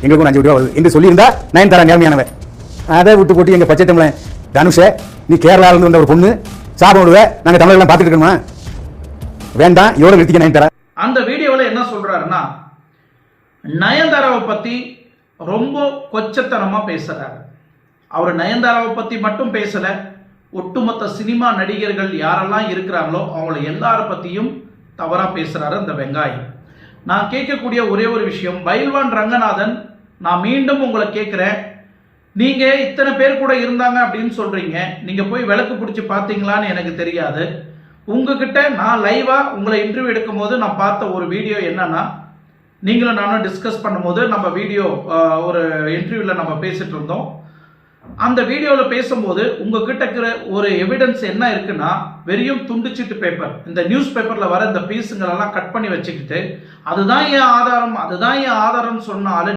எங்களுக்கும் 5 கோடி ரூபா வருது என்று சொல்லியிருந்தா நயன்தாரா நேர்மையானவன். அதை விட்டு போட்டு எங்க பச்சை தமிழன் தனுஷ நீ கேரளால இருந்து வந்த ஒரு பொண்ணு சாபம் விடுவ நாங்க தமிழர்கள் பார்த்துட்டு இருக்கணுமா? வேண்டாம், இதோட நிறுத்திக்க நயன்தாரா. அந்த வீடியோவில் என்ன சொல்றாருன்னா, நயன்தாராவை பத்தி ரொம்ப கொச்சத்தனமா பேசுறாரு. அவர் நயன்தாராவை பத்தி மட்டும் பேசல, ஒட்டுமொத்த சினிமா நடிகர்கள் யாரெல்லாம் இருக்கிறாங்களோ அவங்கள எல்லார பத்தியும் தவறா பேசுறாரு அந்த வெங்காயம். நான் கேட்கக்கூடிய ஒரே ஒரு விஷயம், பைல்வான் ரங்கநாதன், நான் மீண்டும் உங்களை கேட்கிறேன், நீங்க இத்தனை பேர் கூட இருந்தாங்க அப்படின்னு சொல்றீங்க, நீங்க போய் விளக்கு பிடிச்சி பார்த்தீங்களான்னு எனக்கு தெரியாது. உங்ககிட்ட நான் லைவா உங்களை இன்டர்வியூ எடுக்கும் போது நான் பார்த்த ஒரு வீடியோ என்னன்னா, நீங்களும் நானும் டிஸ்கஸ் பண்ணும்போது நம்ம வீடியோ ஒரு இன்டர்வியூவில் நம்ம பேசிட்டு இருந்தோம். அந்த வீடியோவில் பேசும்போது உங்ககிட்ட இருக்கிற ஒரு எவிடன்ஸ் என்ன இருக்குன்னா, வெறும் துண்டுச்சீட்டு பேப்பர், இந்த நியூஸ் பேப்பரில் வர இந்த பீஸுங்களெல்லாம் கட் பண்ணி வச்சுக்கிட்டு அதுதான் என் ஆதாரம் சொன்ன ஆளு